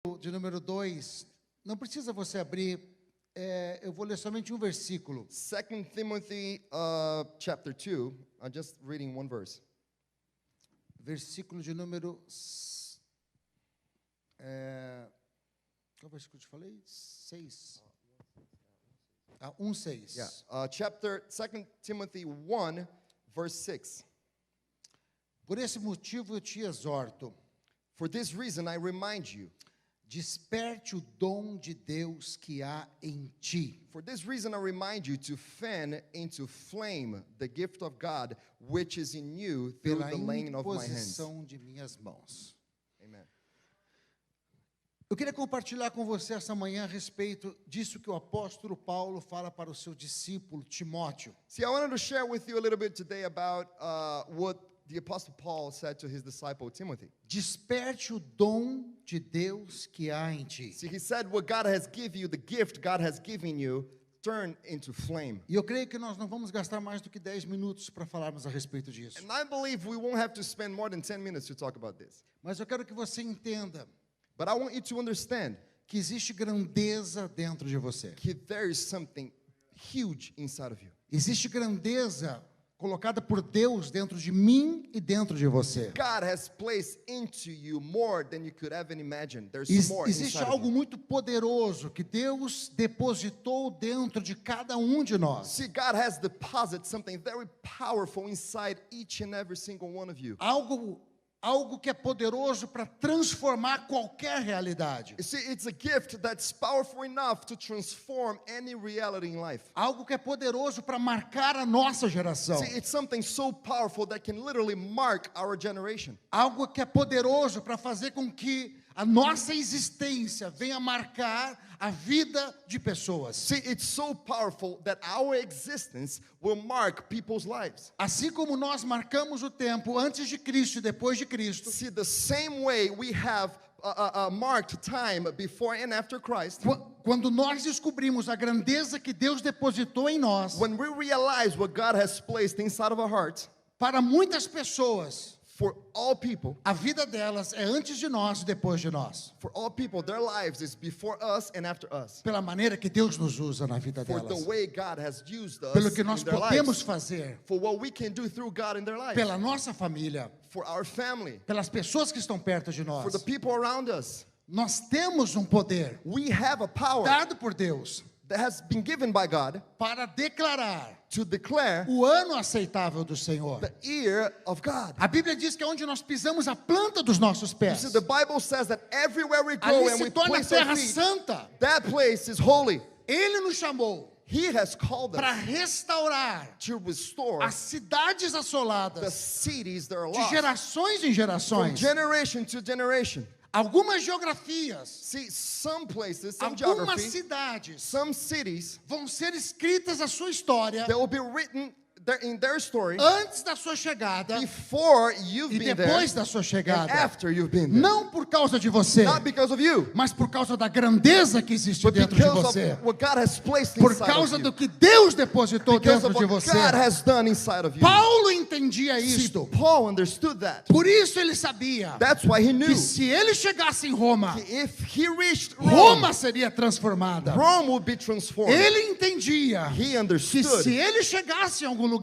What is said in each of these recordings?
de número 2, não precisa você abrir, eu vou ler somente um versículo. 2 Timothy chapter 2, I'm just reading one verse. Versículo de número... qual versículo eu te falei? 6. 1:6. Yeah. Chapter 2 Timothy 1, verse 6. Por esse motivo eu te exorto. For this reason I remind you. Desperte o dom de Deus que há em ti. For this reason I remind you to fan into flame the gift of God which is in you through Pela the laying of my hands. imposição de minhas mãos. Amen. Eu queria compartilhar com você essa manhã a respeito disso que o apóstolo Paulo fala para o seu discípulo Timóteo. See, I wanted to share with you a little bit today about what the Apostle Paul said to his disciple Timothy. Desperte o dom de Deus que há em ti. See, he said what God has given you, the gift God has given you, turn into flame. E eu creio que nós não vamos gastar mais do que 10 minutos para falarmos a respeito disso. And I believe we won't have to spend more than 10 minutes to talk about this. Mas eu quero que você entenda But I want you to understand que existe grandeza dentro de você. that there is something huge inside of you. Existe grandeza colocada por Deus dentro de mim e dentro de você. God has placed into you more than you could even imagine. There's more Existe inside of algo you. muito poderoso que Deus depositou dentro de cada um de nós. See, God has deposited something very powerful inside each and every single one of you. Algo que é poderoso para transformar qualquer realidade. You see, it's a gift that's powerful enough to transform any reality in life. Algo que é poderoso para marcar a nossa geração. See, it's something so powerful that can literally mark our generation. Algo que é poderoso para fazer com que a nossa existência venha marcar a vida de pessoas. See, it's so powerful that our existence will mark people's lives. Assim como nós marcamos o tempo antes de Cristo e depois de Cristo, See, the same way we have marked time before and after Christ, quando nós descobrimos a grandeza que Deus depositou em nós, when we realize what God has placed inside of our hearts, para muitas pessoas, for all people, a vida delas é antes de nós e depois de nós. for all people, their lives is before us and after us. Pela maneira que Deus nos usa na vida For the delas. way God has used us Pelo que in nós their podemos lives. fazer For what we can do through God in their lives. pela nossa família, For our family. pelas pessoas que estão perto de For nós. the people around us. Nós temos um poder We have a power dado por Deus that has been given by God para declarar to declare o ano aceitável do Senhor. the year of God. A Bíblia diz que é onde nós pisamos a planta dos nossos You pés. see, the Bible says that everywhere we go Ali and we se torna a place our terra feet, santa. that place is holy. Ele nos chamou He has called para us restaurar to restore as cidades the assoladas cities that are de lost gerações em from gerações. generation to generation. Algumas geografias, See, some places, some algumas geography, cidades some cities, vão ser escritas a sua história that will be written in their story antes da sua chegada before you've e been depois there da sua and chegada. after you've been there. Não por causa de você, Not because of you, mas por causa da grandeza que existe but dentro de because você. of what God has placed Por inside causa of do you. que Deus depositou Because dentro of de what você. God has done inside of you. Paulo entendia See, isto. Paul understood that. Por isso ele sabia That's why he knew que se ele chegasse em Roma, if he reached Rome, Roma seria transformada. Rome would be transformed. Ele entendia He que understood se ele chegasse em algum lugar,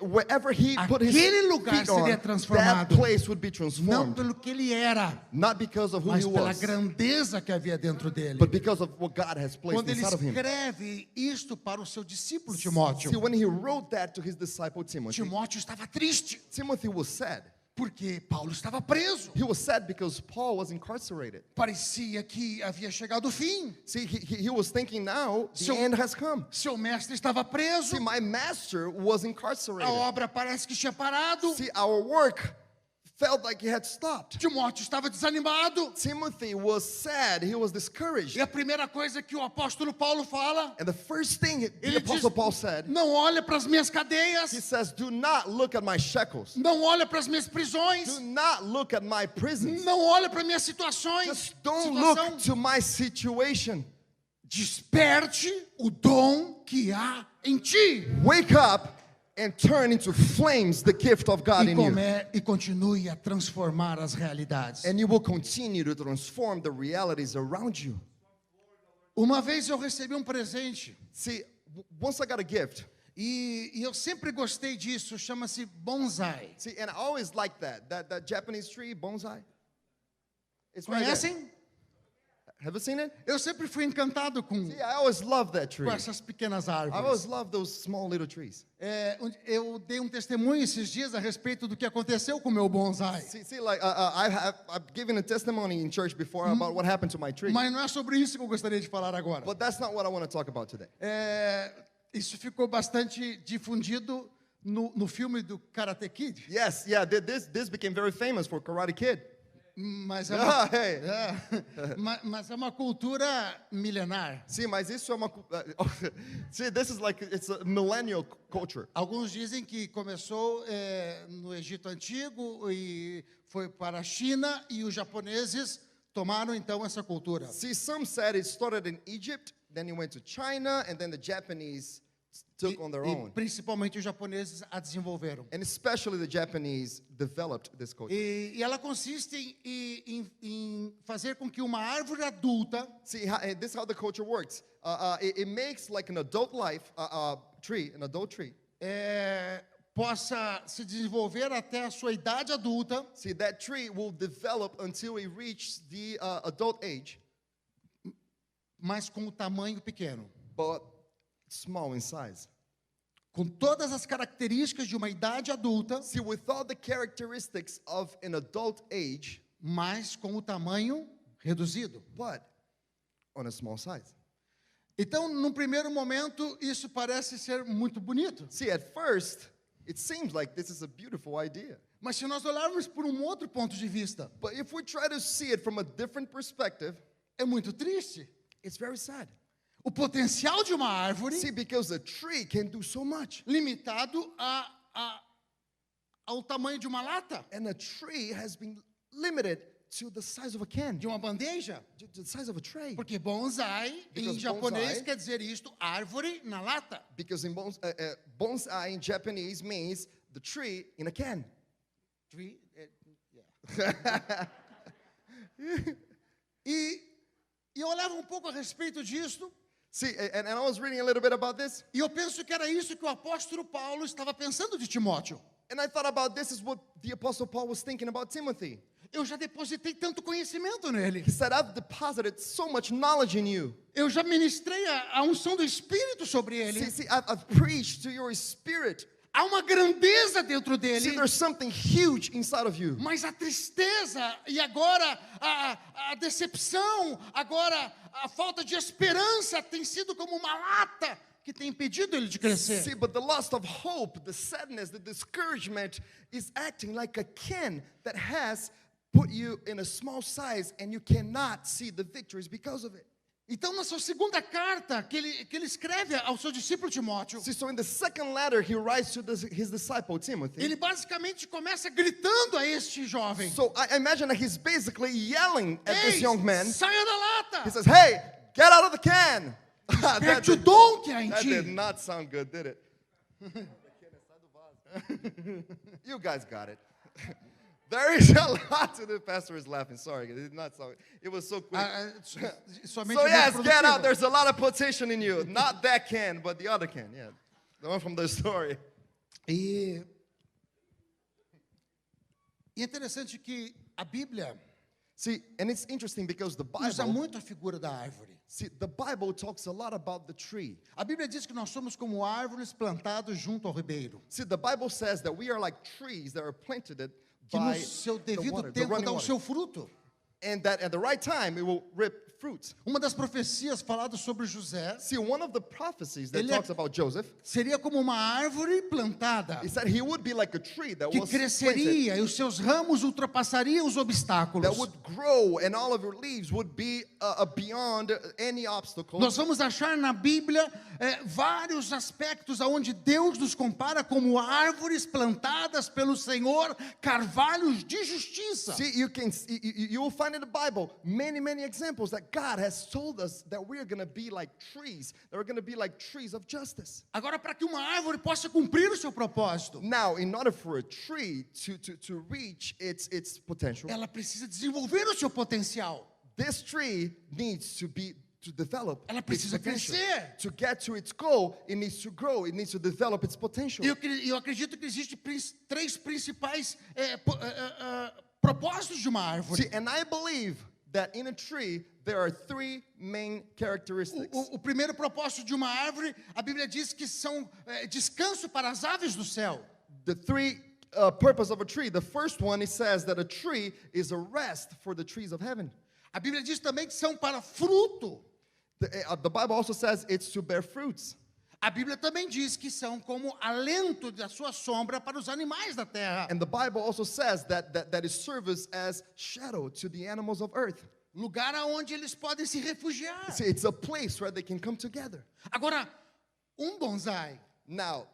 wherever he put his aquele lugar feet on, seria that transformado. place would be Não transformed. pelo que ele era, Not because of who mas he pela was, grandeza que havia dentro dele. but because of what God has placed Quando ele inside of him. escreve isto para o seu discípulo Timóteo, See, when he wrote that to his disciple Timothy, Timóteo estava triste, Timothy was sad. porque Paulo estava preso. He was sad because Paul was incarcerated. Parecia que havia chegado o fim. See, he was thinking now the So- end has come. Seu mestre estava preso, See, my master was a incarcerated. obra parece que tinha parado. See, our work felt like it had stopped. Timóteo estava desanimado. Timothy was sad. He was discouraged. E a primeira coisa que o apóstolo Paulo fala, And the first thing the ele Apostle diz, Paul said, não olha para as minhas he cadeias, says, do not look at my shackles. não olha para as minhas Do prisões, not look at my prisons. não olha para minhas situações. Just don't Situação, look to my situation. desperte o dom que há em ti. Wake up and turn into flames the gift of God in you. E continue a transformar as realidades. And you will continue to transform the realities around you. Uma vez eu recebi um presente See, once I got a gift, e eu sempre gostei disso, chama-se bonsai. see, and I always liked that Japanese tree, bonsai. It's right there. Conhecem? Have you seen it? Eu sempre fui encantado com See, I always loved that tree. essas pequenas I always árvores. loved those small little trees. Eu dei um testemunho esses dias a respeito do que aconteceu com o meu bonsai. See, like I've given a testimony in church before about what happened to my tree. Mas não é sobre isso que eu gostaria de falar agora. But that's not what I want to talk about today. Isso ficou bastante difundido no filme do Karate Kid. Yes, yeah, this became very famous for Karate Kid. Mas é Ah, uma, hey. mas é uma cultura milenar. See, mas isso é uma see, this is like it's a millennial culture. Alguns dizem que começou no Egito Antigo e foi para a China e os japoneses tomaram então essa cultura. See, some said it started in Egypt, then it went to China, and then the Japanese took on their E own. principalmente os japoneses a desenvolveram. And especially the Japanese developed this culture. E ela consiste em fazer com que uma árvore adulta See, this is how the culture works. It makes like an adult life tree, an adult tree. possa se desenvolver até a sua idade adulta, See, that tree will develop until it reaches the adult age, mas com o tamanho pequeno. but small in size. Com todas as características de uma idade adulta, See, with all the characteristics of an adult age, mas com o tamanho reduzido. but on a small size. Então, num primeiro momento, isso parece ser muito bonito. See, at first, it seems like this is a beautiful idea. Mas se nós olharmos por um outro ponto de vista, But if we try to see it from a different perspective, é muito triste. it's very sad. O potencial de uma árvore See, because a tree can do so much. limitado ao tamanho de uma lata, And a tree has been limited to the size of a can, de uma bandeja. to the size of a tray. Porque bonsai, Because em japonês, bonsai- quer dizer isto, árvore na lata. Because in bonsai in Japanese means the tree in a can. Tree, yeah. E eu olhava um pouco a respeito disso, See, and I was reading a little bit about this, e eu penso que era isso que o apóstolo Paulo estava pensando de Timóteo. and I thought about this is what the Apostle Paul was thinking about Timothy. Eu já depositei tanto conhecimento nele. He said, I've deposited so much knowledge in you. Eu já ministrei a unção do Espírito sobre ele. See, I've preached to your spirit. Há uma grandeza dentro See, dele. there's something huge inside of you. Mas a tristeza e agora a decepção, agora a falta de esperança tem sido como uma lata que tem impedido ele de See, crescer. but the loss of hope, the sadness, the discouragement is acting like a can that has put you in a small size and you cannot see the victories because of it. Então, na sua segunda carta que ele escreve ao seu discípulo Timóteo, See, so in the second letter, he writes to his disciple Timothy. ele basicamente começa gritando a este jovem: So I imagine that he's basically yelling at this Ei, young man. saia da lata! He says, "Hey, get out of the can." Perde o dom que há em That ti. did not sound good, did it? You guys got it. There is a lot to the pastor is laughing. Sorry, it did not sound. It was so quick. Somente So yes, muito get out. produtivo. There's a lot of potential in you. Not that can, but the other can. Yeah, the one from the story. E é interessante que a Bíblia See, and it's interesting because the usa Bible. muito a figura da árvore. See, the Bible talks a lot about the tree. A Bíblia diz que nós somos como árvores plantadas junto ao ribeiro, See, the Bible says that we are like trees that are planted que no by seu the devido water, the tempo running dá o water. seu fruto. And that at the right time it will rip fruits. Uma das profecias faladas sobre José See, one of the prophecies that Ele é- talks about Joseph seria como uma árvore plantada is that he would be like a tree that que was planted, cresceria e os seus ramos ultrapassariam os that obstáculos. would grow, and all of your leaves would be beyond any obstacle. Nós vamos achar na Bíblia vários aspectos aonde Deus nos compara como árvores plantadas pelo Senhor, carvalhos de justiça. See, you will find find in the Bible many examples that God has told us that we are going to be like trees, that we're going to be like trees of justice. Agora, para que uma árvore possa cumprir o seu propósito, Now, in order for a tree to reach its potential, ela precisa desenvolver o seu potencial. this tree needs to develop Ela its precisa potential. crescer. To get to its goal, it needs to grow, it needs to develop its potential. E eu acredito que existem três principais propósitos de uma árvore. See, and I believe that in a tree, there are three main characteristics. O primeiro propósito de uma árvore, a Bíblia diz que são descanso para as aves do céu. The three purpose of a tree. The first one, it says that a tree is a rest for the trees of heaven. A Bíblia diz também que são para fruto. The Bible also says it's to bear fruits. A Bíblia também diz que são como alento da sua sombra para os animais da terra. And the Bible also says that it serves as shadow to the animals of earth. Lugar aonde eles podem se refugiar. See, it's a place where they can come together. Agora, bonsai Now,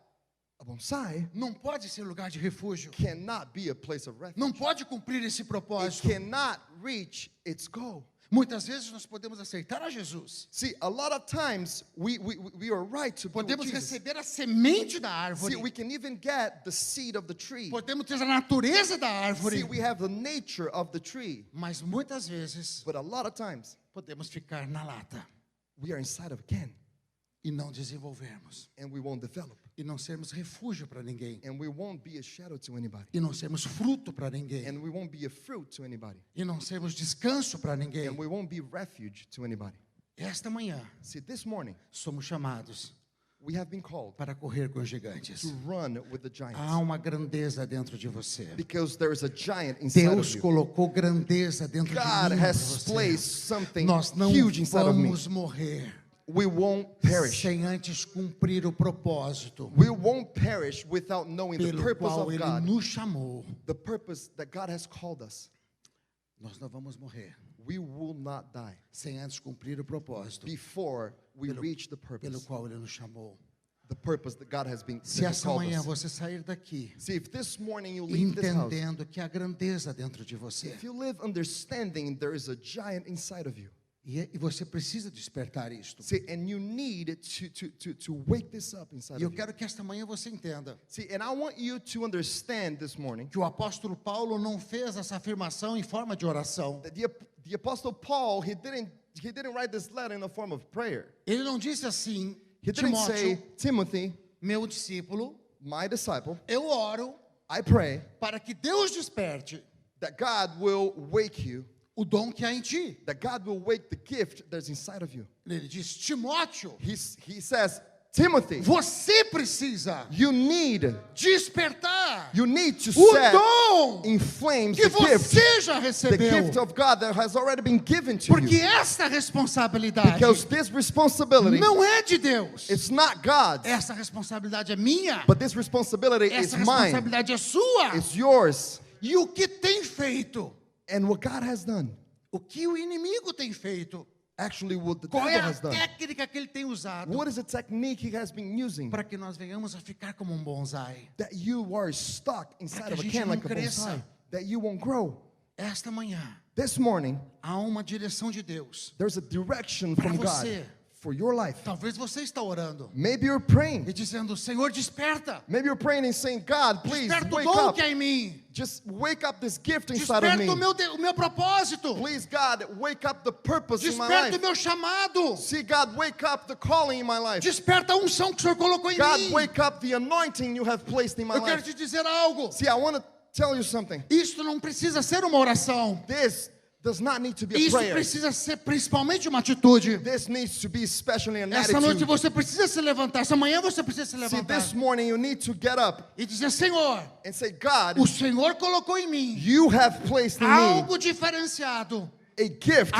a bonsai não pode ser lugar de refúgio. cannot be a place of refuge. Não pode cumprir esse It propósito. cannot reach its goal. Muitas vezes nós podemos aceitar a Jesus. See, a lot of times we are right to be with Podemos Jesus. receber a semente da See, árvore. we can even get the seed of the tree. Podemos ter a natureza da árvore. See, we have the nature of the tree. Mas muitas vezes But a lot of times, podemos ficar na lata we are inside of a can e não desenvolvermos. and we won't develop. E não sermos refúgio para ninguém. And we won't be a shadow to anybody. E não sermos fruto para ninguém. And we won't be a fruit to anybody. E não sermos descanso para ninguém. And we won't be refuge to anybody. Esta manhã See, this morning, somos chamados we have been called para correr com os gigantes. to run with the giants. Há uma grandeza dentro de você. Because there is a giant inside Deus of you. colocou grandeza dentro God de mim. has placed something Nós não huge inside of me. vamos morrer We won't perish. sem antes cumprir o propósito We won't perish without knowing the pelo purpose qual of Ele God. nos chamou. The purpose that God has called us. Nós não vamos morrer We will not die sem antes cumprir o propósito before we reach the pelo purpose. qual Ele nos chamou. The purpose that God has been Se that He essa called manhã us. você sair daqui See, if this morning you leave this house, entendendo que há grandeza dentro de você if you live understanding there is a giant inside of you. e você precisa despertar isto. See, and you need to wake this up inside E eu of you. quero que esta manhã você entenda See, and I want you to understand this morning que o apóstolo Paulo não fez essa afirmação em forma de oração. that the Apostle Paul, he didn't write this letter in a form of prayer. Ele não disse assim, He didn't say, Timóteo, Timothy, meu discípulo, my disciple, eu oro I pray para que Deus desperte that God will wake you, o dom que há em ti. that God will wake the gift that's inside of you. Ele diz, Timóteo, He says, Timothy, você precisa you need despertar to o set dom in flames que the gift, você já the recebeu. gift of God that has already been given to Porque you. esta responsabilidade Because this responsibility, não é de Deus. it's not God's, Essa responsabilidade é minha. but this responsibility is Essa mine. responsabilidade é sua. It's yours. E o que tem feito? And what God has done, O que o inimigo tem feito? actually what the Qual devil é a has done. técnica que ele tem usado What is the technique he has been using para que nós venhamos a ficar como bonsai? that you are stuck inside que a of a gente can não like a cresça. bonsai, that you won't grow? Esta manhã This morning, há uma direção de Deus. there's a direction Para from God você. for your life. Talvez você está orando Maybe you're praying. e dizendo, Senhor, desperta. Maybe you're praying and saying, God, please Desperta o wake dom up. que há em mim. Just wake up this gift inside of Desperta me. o meu propósito. Please, God, wake up the purpose in my Desperta o life. meu chamado. See, God, wake up the calling in my life. Desperta a unção que o Senhor colocou em God, mim. wake up the anointing you have placed in my Eu quero life. te dizer algo. See, I want to tell you something. Isto não precisa ser uma oração. This does not need to be a Isso prayer. precisa ser principalmente uma atitude. This needs to be especially an Essa noite attitude. você precisa se levantar. Essa manhã você precisa se See, levantar. this morning you need to get up E dizer, Senhor, and say, God, o Senhor colocou em mim you have placed in me algo diferenciado, a gift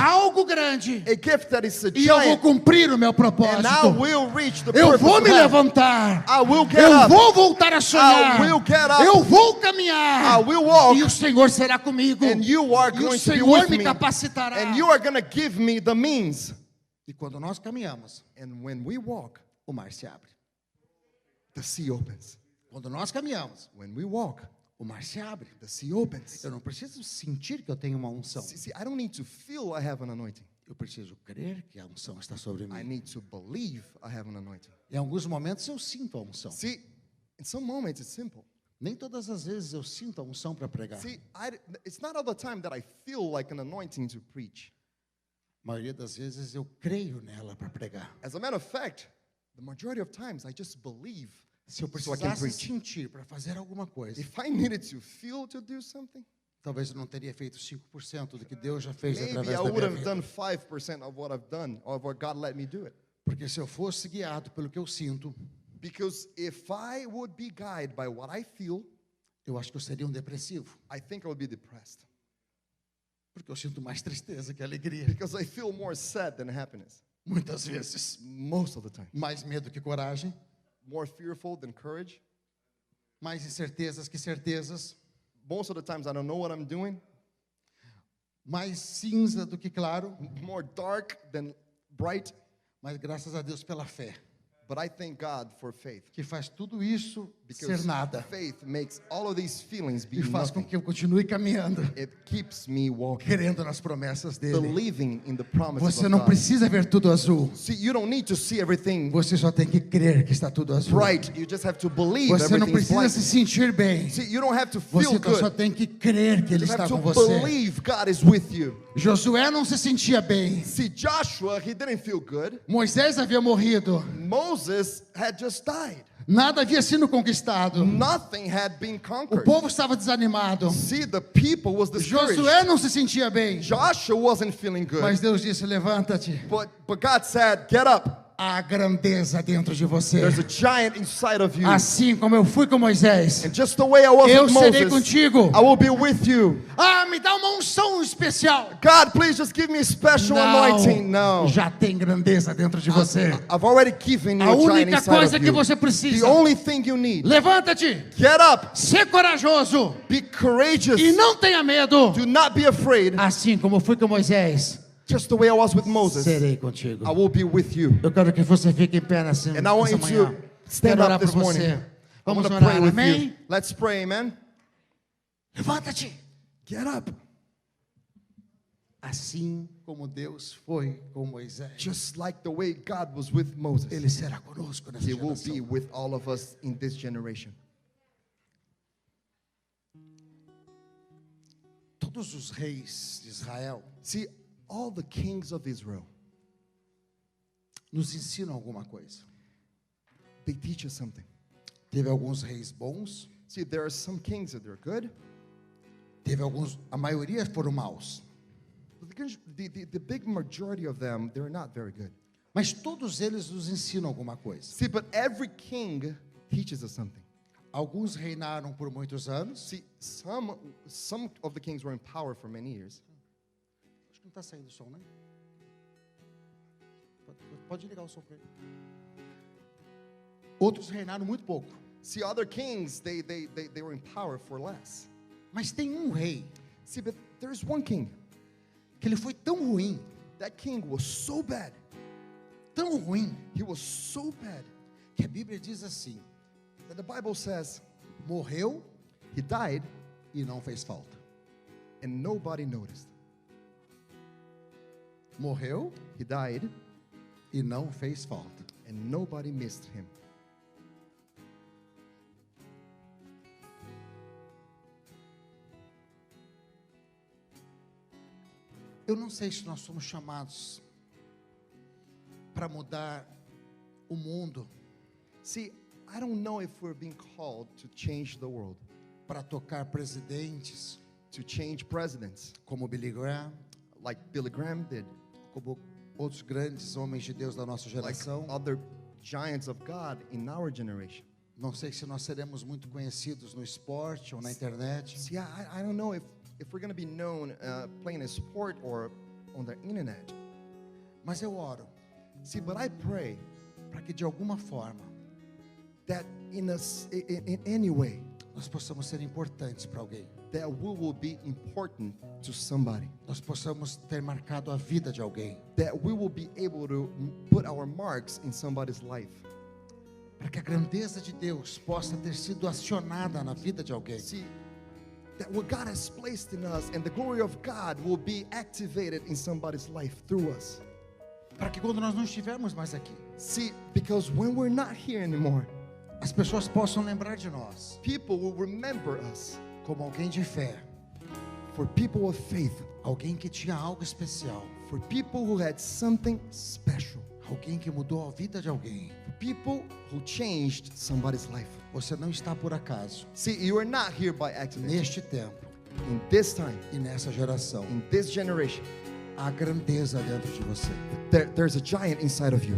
grande. that is a E eu vou giant, cumprir o meu and I propósito. will reach the Eu purpose vou of me heaven. levantar. I will get Eu up. vou voltar a sonhar. I will get up. Eu vou caminhar. I will walk. E o Senhor será comigo. And you are E o going to be Senhor with me me. capacitará. And you are going to give me the means. E quando nós caminhamos, And when we walk, o mar se abre. the sea opens. Quando nós caminhamos, When we walk, o mar se abre. The sea opens. Eu não preciso sentir que eu tenho uma unção. See, I don't need to feel I have an anointing. Eu preciso crer que a unção está sobre I mim. need to believe I have an anointing. Em alguns momentos eu sinto a unção. See, in some moments it's simple. Nem todas as vezes eu sinto a unção para pregar. See, it's not all the time that I feel like an anointing to preach. A maioria das vezes eu creio nela para pregar. As a matter of fact, the majority of times I just believe Se eu so I can precisasse preach. sentir para fazer alguma coisa, If I needed to feel to do something, talvez eu não teria feito 5% do que Deus já fez maybe através I da would minha have vida. done 5% of what I've done, or what God let me do it. Porque se eu fosse guiado pelo que eu sinto, Because if I would be guided by what I feel, eu acho que eu seria um depressivo. I think I would be depressed. Porque eu sinto mais tristeza que alegria. Because I feel more sad than happiness. Muitas vezes. Most of the time. Mais medo que coragem. More fearful than courage. Mais incertezas que certezas. Most of the times I don't know what I'm doing. Mais cinza do que claro. More dark than bright. Mas graças a Deus pela fé, But I thank God for faith. que faz tudo isso Because ser nada. faith makes all of these feelings be E faz com nothing. que eu continue caminhando, It keeps me walking, crendo nas promessas dele. believing in the promises Você of não God. precisa ver tudo azul. See, you don't need to see everything Você só tem que crer que está tudo azul. bright. You just have to believe Você não everything's precisa black. se sentir bem. See, you don't have to feel Você só good. tem que crer que Ele You está have com to você. believe God is with you. Josué não se sentia bem. See, Joshua, he didn't feel good. Moisés havia morrido. Moses had just died. Nada havia sido conquistado. Nothing had been O conquered. povo estava desanimado. See, the people was discouraged. Josué não se sentia bem. Joshua wasn't feeling good. Mas Deus disse: levanta-te. But God said, get up. Há grandeza dentro de você. There's a giant inside of you. Assim como eu fui com Moisés, And just the way I was eu with serei Moses, contigo. I will be with you. Ah, me dá uma unção especial. God, please just give me a special anointing. No. Já tem grandeza dentro de você. I've already given you A a giant única inside coisa of que you. você The precisa: only thing you need. levanta-te, Get up. ser corajoso Be courageous. e não tenha medo. Do not be afraid. Assim como eu fui com Moisés, Just the way I was with Moses, serei contigo. I will be with you. Eu quero que você fique em pé nessa And I want you manhã. to stand Quero orar up por this morning. você. I Vamos want to orar, pray with amém? you. Let's pray, amen. Levanta-te. Get up. Assim como Deus foi com Moisés, Just like the way God was with Moses, Ele será conosco nessa He will be geração. with all of us in this generation. Todos os reis de Israel See, all the kings of Israel, nos ensinam alguma coisa. they teach us something. Teve alguns reis bons, See, there are some kings that they're good. teve alguns, a maioria foram maus. But the big majority of them, they're not very good. Mas todos eles nos ensinam alguma coisa. See, but every king teaches us something. Alguns reinaram por muitos anos. See, some of the kings were in power for many years. Acho que não está saindo o som, né? Pode ligar o som para ele. Outros reinaram muito pouco. See, other kings, they were in power for less. Mas tem um rei See, but there's one king. que ele foi tão ruim, That king was so bad. tão ruim, He was so bad que a Bíblia diz assim: that the Bible says morreu he died e não fez falta. and nobody noticed. Morreu He died e não fez falta. and nobody missed him. Eu não sei se nós somos chamados para mudar o mundo, See, I don't know if we're being called to change the world, para tocar presidentes to change presidents como Billy Graham, like Billy Graham did, como outros grandes homens de Deus da nossa like geração. other giants of God in our generation. Não sei se nós seremos muito conhecidos no esporte ou na internet, See, I don't know if we're going to be known playing a sport or on the internet. mas eu oro See, but I pray para que de alguma forma that in any way, nós possamos ser importantes para alguém. that we will be important to somebody. Nós possamos ter marcado a vida de alguém. That we will be able to put our marks in somebody's life. Para que a grandeza de Deus possa ter sido acionada na vida de alguém. See, that what God has placed in us and the glory of God will be activated in somebody's life through us. Para que quando nós não estivermos mais aqui, See, because when we're not here anymore, as pessoas possam lembrar de nós people will remember us como alguém de fé, for people of faith, alguém que tinha algo especial, for people who had something special, alguém que mudou a vida de alguém. for people who changed somebody's life. Você não está por acaso See, you are not here by accident. neste tempo In this time, e nessa geração. in this generation, Há grandeza dentro de você. there's a giant inside of you.